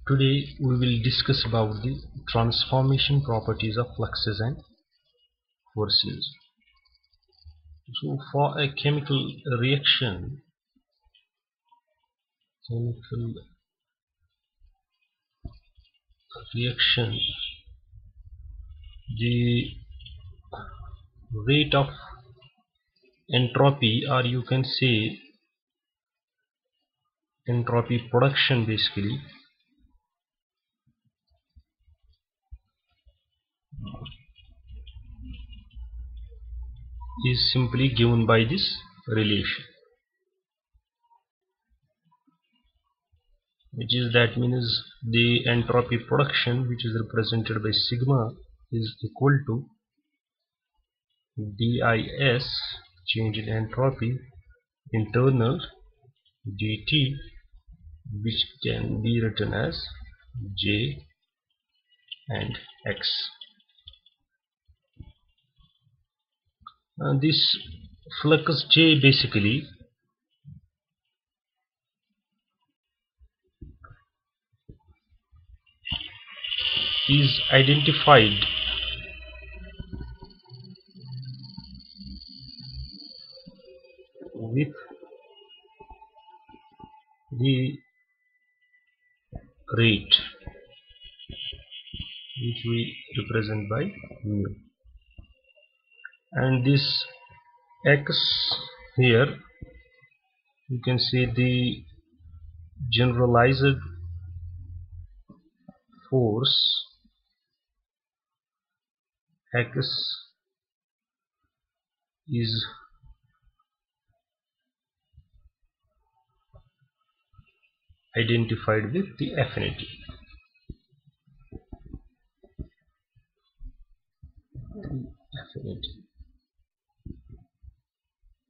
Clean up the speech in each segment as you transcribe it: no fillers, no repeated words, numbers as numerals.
Today we will discuss about the transformation properties of fluxes and forces. So for a chemical reaction, the rate of entropy, or you can say entropy production, basically is simply given by this relation, which is that means the entropy production, which is represented by sigma, is equal to dis, change in entropy, internal dt, which can be written as J and X. This flux J basically is identified with the rate, which we represent by mu, and this X here you can see the generalized force X is identified with the affinity.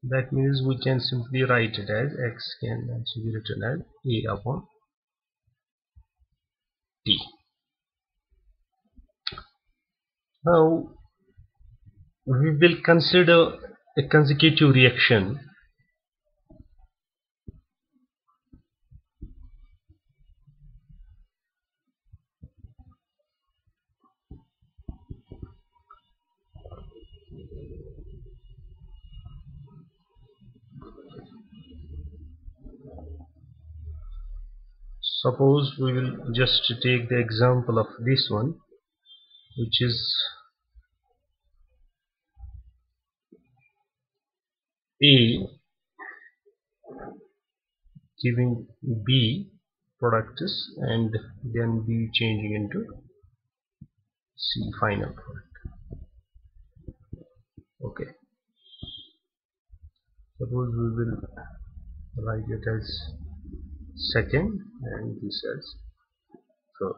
That means we can simply write it as X can also be written as A upon T. Now we will consider a consecutive reaction. Suppose we will just take the example of this one, which is A giving B products and then B changing into C final product. Okay, suppose we will write it as second and this as third.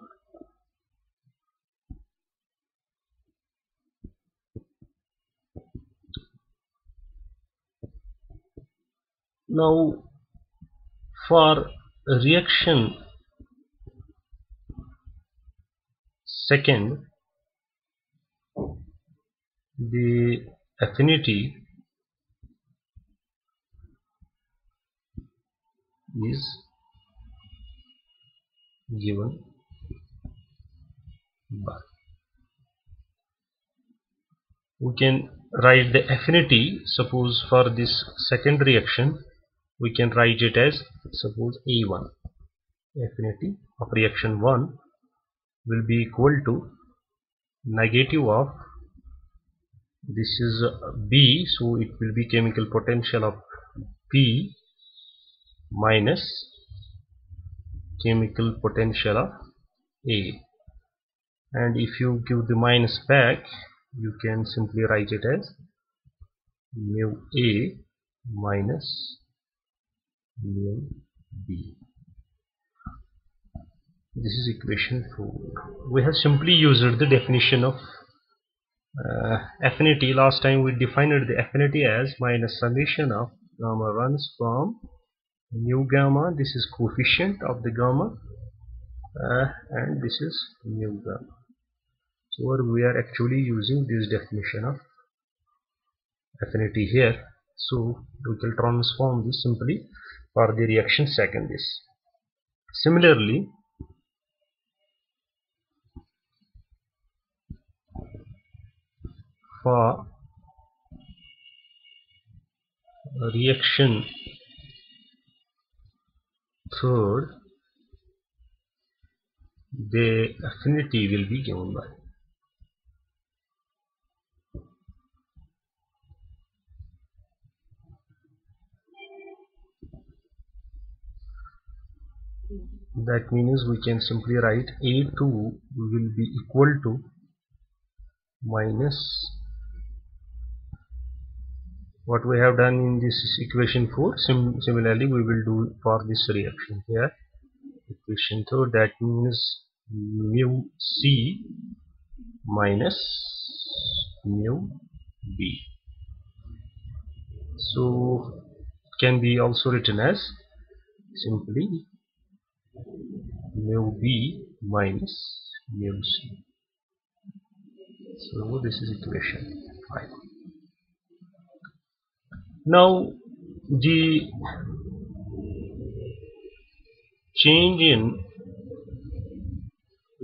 Now for reaction second, the affinity is given by, we can write the affinity. Suppose for this second reaction we can write it as, suppose A1, affinity of reaction 1 will be equal to negative of, this is B, so it will be chemical potential of B minus chemical potential of A, and if you give the minus back you can simply write it as mu A minus mu B. This is equation 4. We have simply used the definition of affinity. Last time we defined the affinity as minus summation of gamma runs from mu gamma, this is coefficient of the gamma, and this is mu gamma. So we are actually using this definition of affinity here, so we will transform this simply for the reaction second. This similarly for reaction third, the affinity will be given by. That means we can simply write A2 will be equal to minus what we have done in this equation 4. Similarly we will do for this reaction here. Equation 3, that means mu C minus mu B. So can be also written as simply mu B minus mu C. So this is equation 5. Now the change in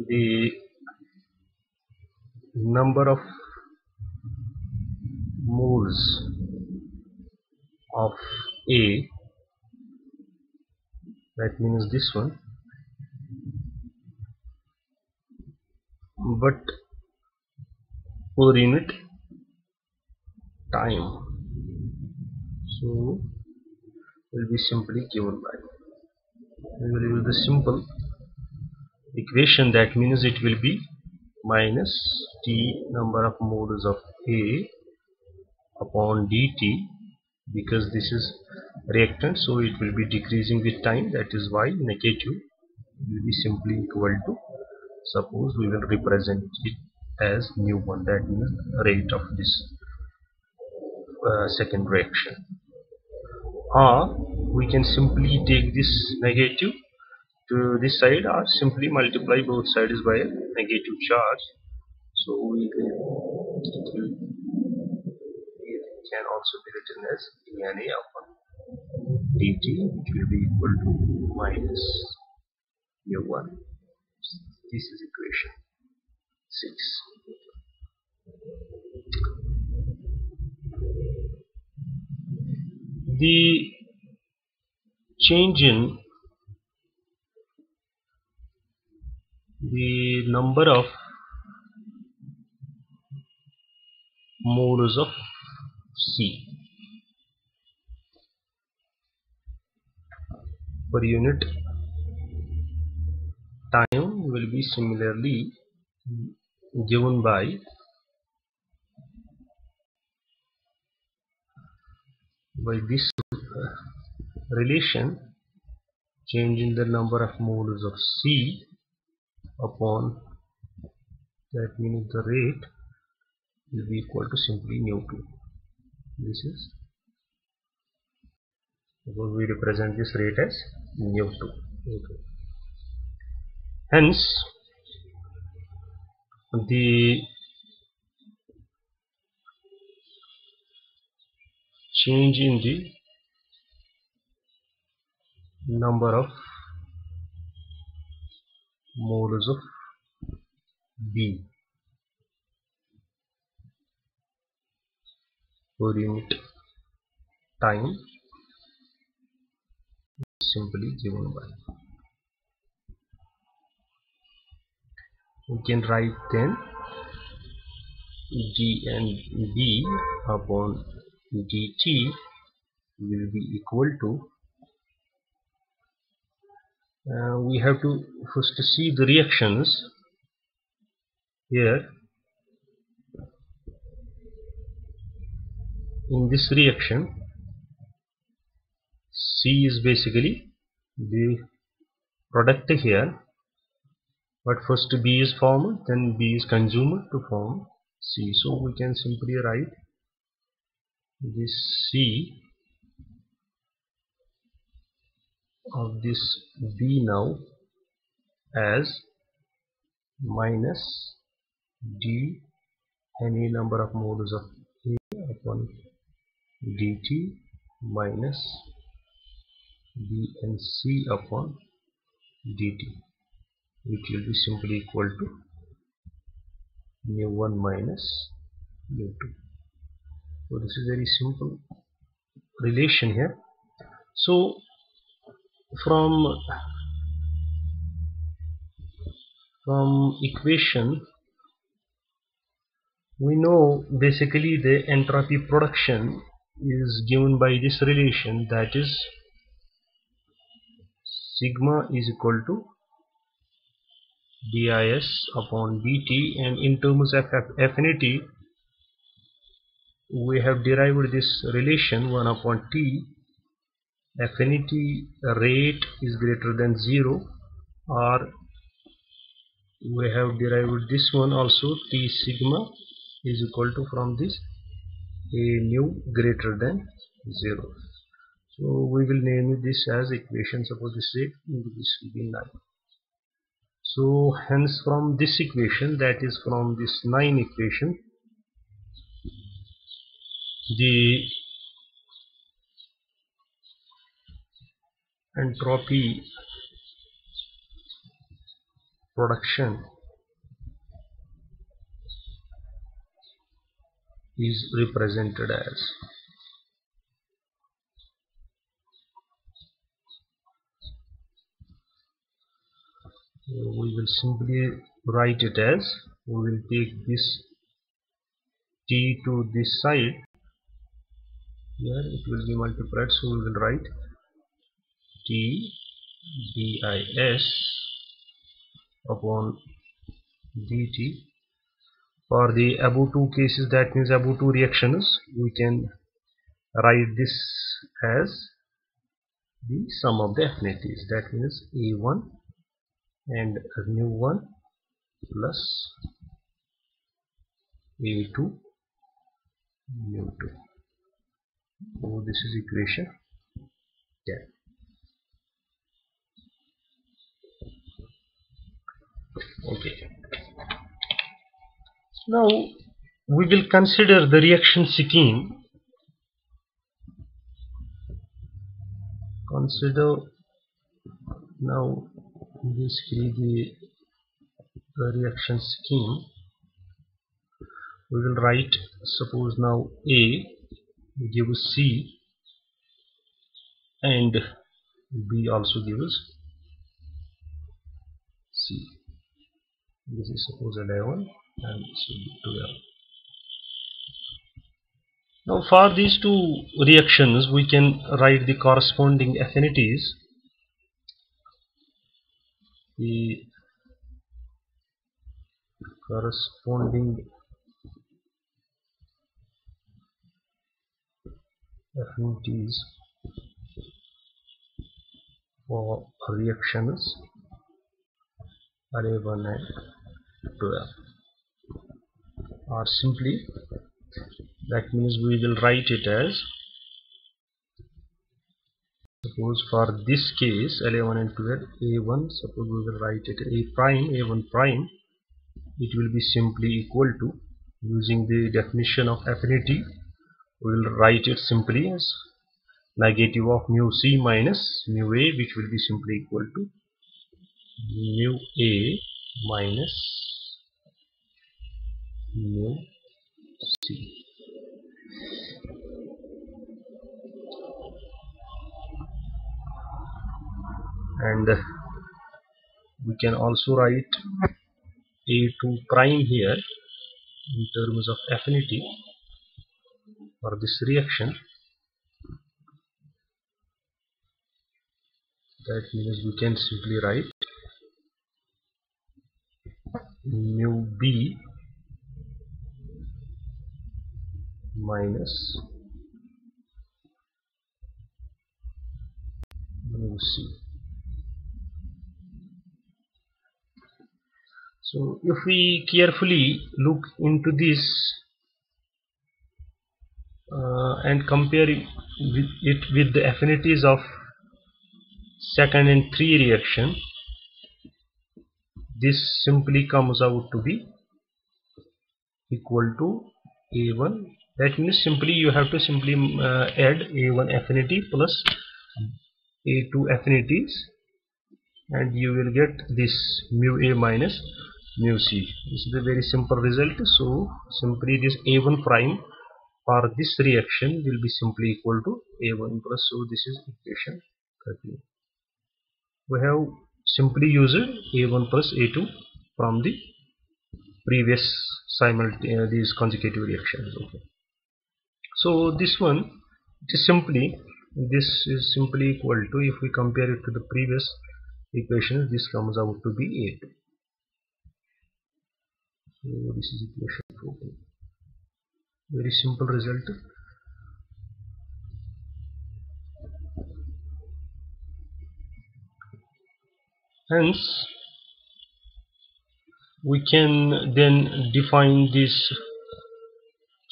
the number of moles of A, that means this one, but per unit time. So will be simply given by, we will use the simple equation, that means it will be minus T number of moles of A upon dt, because this is reactant, so it will be decreasing with time, that is why negative will be simply equal to, suppose we will represent it as mu1, that means rate of this second reaction. Or we can simply take this negative to this side, or simply multiply both sides by a negative charge. So it can also be written as dna upon dt, which will be equal to minus mu1. This is equation 6. The change in the number of moles of C per unit time will be similarly given by this relation, change in the number of moles of C upon, that means the rate, will be equal to simply mu2. This is, suppose we represent this rate as mu2. Okay. Hence the change in the number of moles of B per unit time is simply given by, we can write then d and b upon dt will be equal to, we have to first see the reactions here. In this reaction, C is basically the product here, but first B is formed, then B is consumed to form C. So we can simply write this C of this B now as minus d any number of moles of A upon dt minus b and c upon dt, which will be simply equal to mu1 minus mu2. So this is very simple relation here. So from equation we know basically the entropy production is given by this relation, that is sigma is equal to bis upon bt, and in terms of affinity we have derived this relation 1 upon t. Affinity rate is greater than 0, or we have derived this one also, t sigma is equal to from this a nu greater than 0. So we will name this as equation, suppose this is 8, this will be 9. So hence from this equation, that is from this 9 equation, the entropy production is represented as we will simply write it as, we will take this t to this side, here it will be multiplied, so we will write t bis upon dt. For the above two cases, that means above two reactions, we can write this as the sum of the affinities, that means a1 and mu1 plus a2 mu2. So this is equation 10. Okay. Now we will consider the reaction scheme. Consider now basically the reaction scheme. We will write, suppose now A gives C and B also gives C. This is suppose 11 and this will be 12. Now for these two reactions we can write the corresponding affinities. The corresponding affinities for reactions 11 and 12 are simply, that means we will write it as, suppose for this case 11 and 12, a1, suppose we will write it a prime, a1 prime, it will be simply equal to, using the definition of affinity, we will write it simply as negative of mu c minus mu a, which will be simply equal to mu a minus mu c. And we can also write a2 prime here in terms of affinity for this reaction. That means we can simply write mu b minus mu c. So if we carefully look into this and compare it with the affinities of second and three reaction, this simply comes out to be equal to a1. That means simply you have to simply add a1 affinity plus a2 affinities, and you will get this mu a minus mu c. This is a very simple result. So simply this a1 prime for this reaction will be simply equal to a1 plus, so this is equation 13. We have simply used a1 plus a2 from the previous these consecutive reactions. Okay. So this one, this is simply equal to, if we compare it to the previous equation, this comes out to be a2. So this is equation 14. Very simple result. Hence we can then define this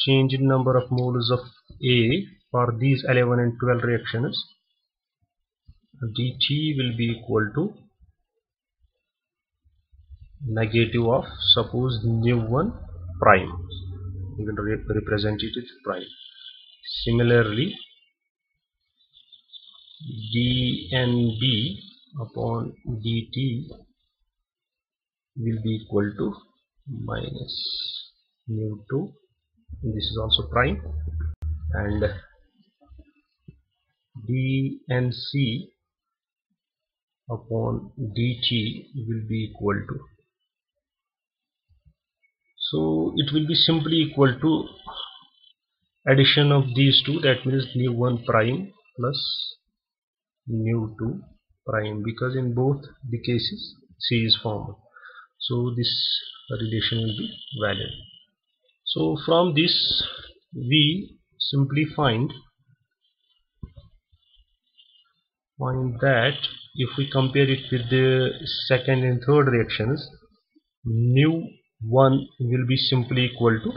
change in number of moles of A for these 11 and 12 reactions. dt will be equal to negative of, suppose, nu1 prime. We will represent it with prime. Similarly, dnb upon dt will be equal to minus nu2, this is also prime, and dnc upon dt will be equal to, so it will be simply equal to addition of these two, that means nu1 prime plus nu2 prime, because in both the cases c is formed, so this relation will be valid. So from this we simply find that if we compare it with the second and third reactions, nu1 will be simply equal to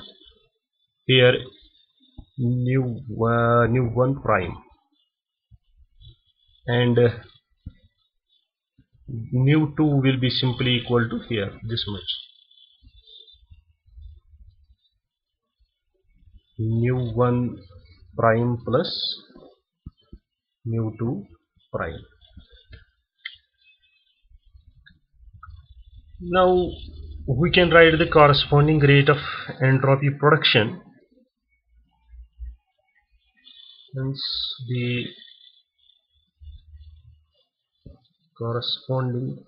here nu1 prime, and nu2 will be simply equal to here this much, nu1 prime plus nu2 prime. Now we can write the corresponding rate of entropy production. Hence the corresponding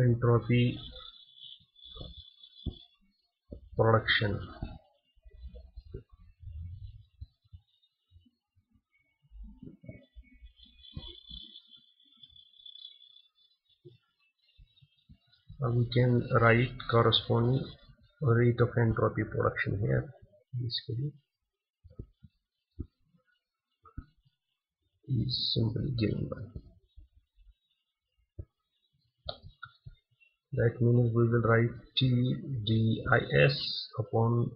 entropy production we can write corresponding rate of entropy production here. Basically is simply given by, that means we will write T dis upon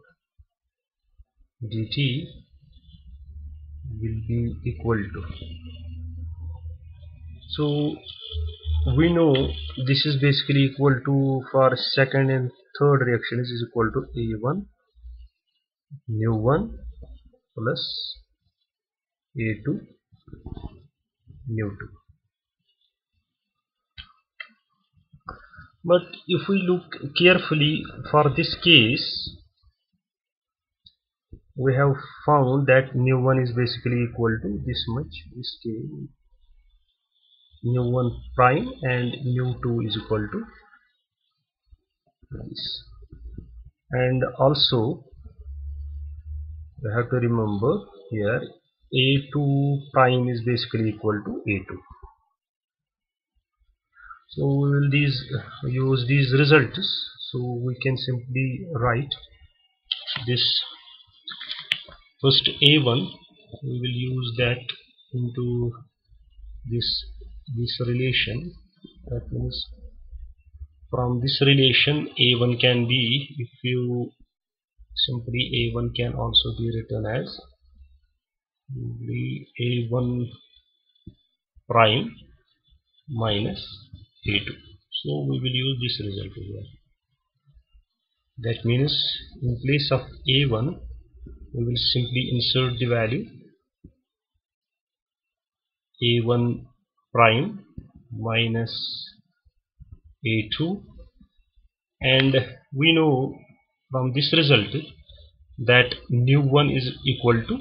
dt will be equal to, so we know this is basically equal to, for second and third reactions, is equal to a1 nu1 plus a2 nu2. But if we look carefully for this case, we have found that nu1 is basically equal to this much, this case nu1 prime, and nu2 is equal to this. And also we have to remember here a2 prime is basically equal to a2. So we will use these results, so we can simply write this first a1, we will use that into this relation, that means from this relation a1 can be, if you simply a1 can also be written as a1 prime minus a2, so we will use this result here. That means in place of a1 we will simply insert the value A1 prime minus A2, and we know from this result that nu1 is equal to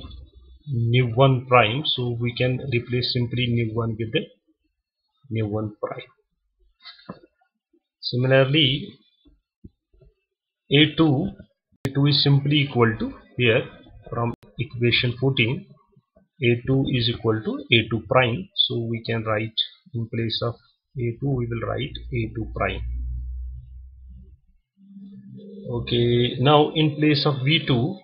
nu1 prime, so we can replace simply nu1 with the nu1 prime. Similarly, A2 is simply equal to, here from equation 14, A2 is equal to A2 prime, so we can write in place of A2 we will write A2 prime. Okay, now in place of V2,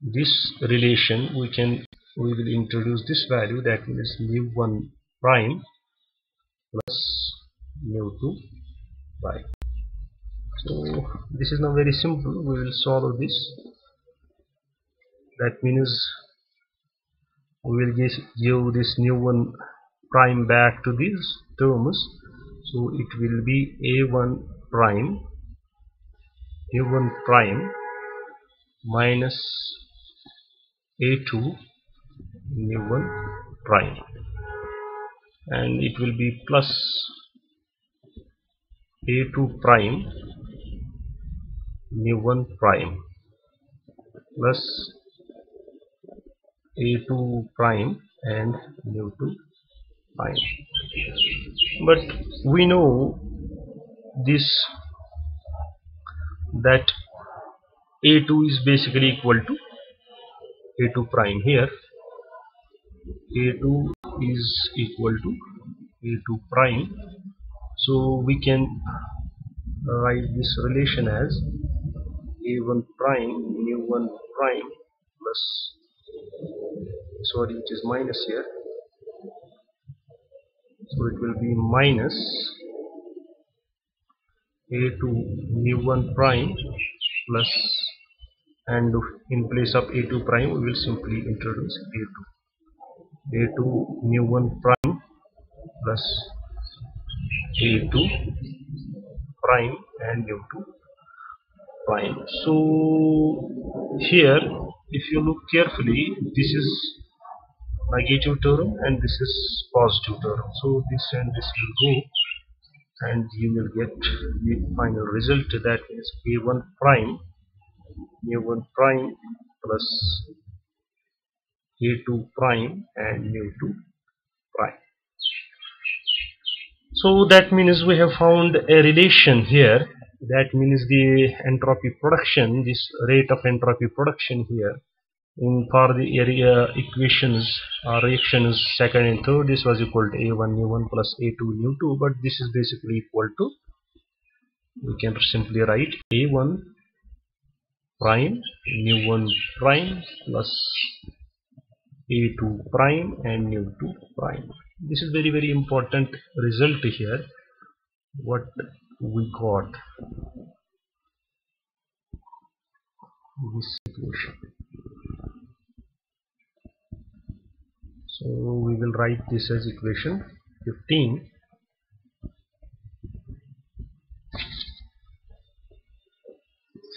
this relation we will introduce this value, that means nu1 prime plus nu2 prime. So this is now very simple. We will solve this. That means we will give this nu1 prime back to these terms. So it will be A1 prime nu1 prime minus A2 nu1 prime, and it will be plus A2 prime nu1 prime plus A2 prime and nu2 prime. But we know this, that A2 is basically equal to A2 prime. Here A2 is equal to A2 prime, so we can write this relation as A1 prime nu1 prime plus, sorry, it is minus here, so it will be minus A2 nu1 prime plus, and in place of A2 prime we will simply introduce A2 nu1 prime plus A2 prime and nu2 prime. So here, if you look carefully, this is negative term and this is positive term, so this and this will go, and you will get the final result, that is A1 prime nu1 prime plus A2 prime and nu2 prime. So that means we have found a relation here. That means the entropy production, this rate of entropy production here, for the area equations or reactions second and third, this was equal to A1 nu1 plus A2 nu2, but this is basically equal to, we can simply write A1 prime nu1 prime plus A2 prime and nu2 prime. This is very, very important result here, what we got this equation. So we will write this as equation 15.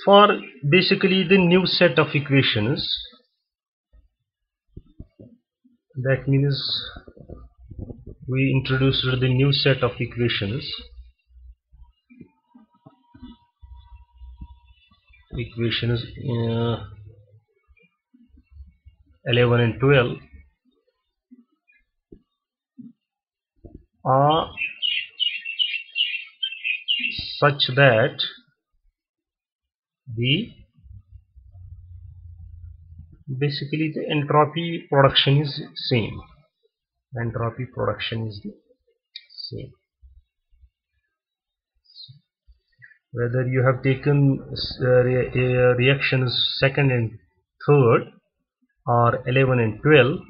For basically the new set of equations, that means we introduced the new set of equations, equations 11 and 12 are such that basically the entropy production is same. Entropy production is the same. Whether you have taken reactions second and third or 11 and 12,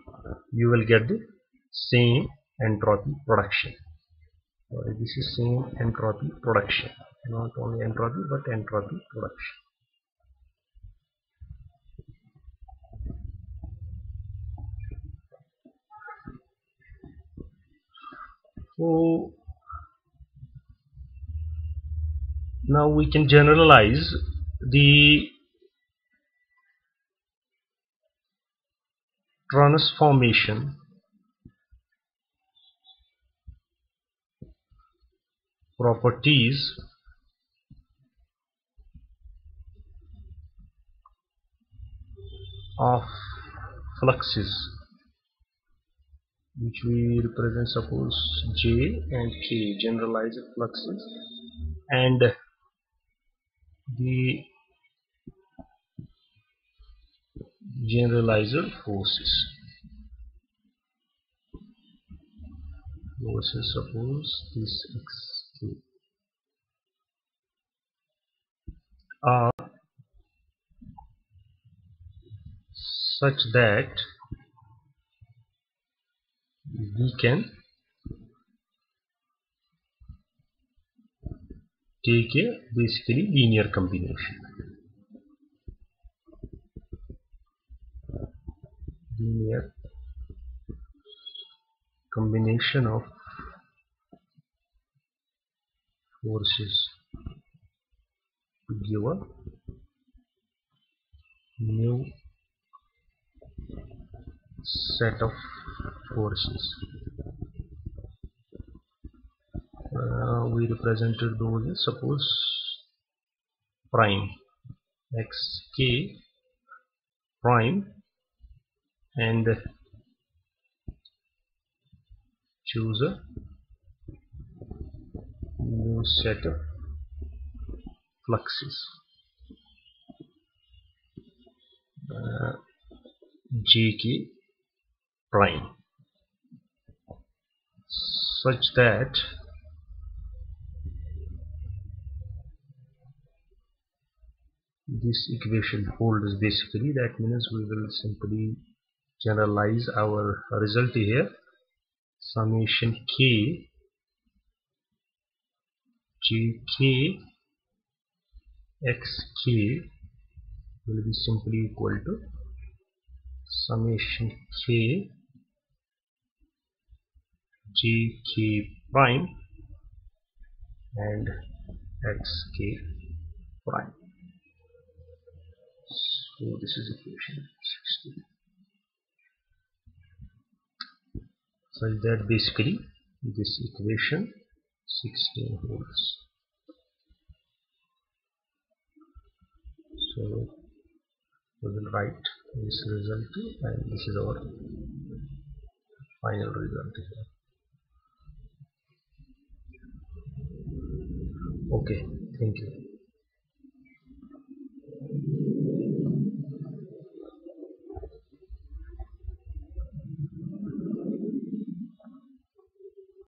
you will get the same entropy production. This is same entropy production, not only entropy but entropy production. So now we can generalize the transformation properties of fluxes, which we represent, suppose J and K, generalized fluxes, and the generalized forces. Forces, suppose this xk are such that we can take a basically linear combination. Linear combination of forces to give a new set of forces. We represented those as, suppose prime xk prime, and choose a new set of fluxes, jk prime, such that this equation holds. Basically that means we will simply generalize our result here. Summation k jk xk will be simply equal to summation k jk prime and xk prime. So this is equation 16. So that basically this equation 16 holds. So we will write this result, and this is our final result here. Okay, thank you.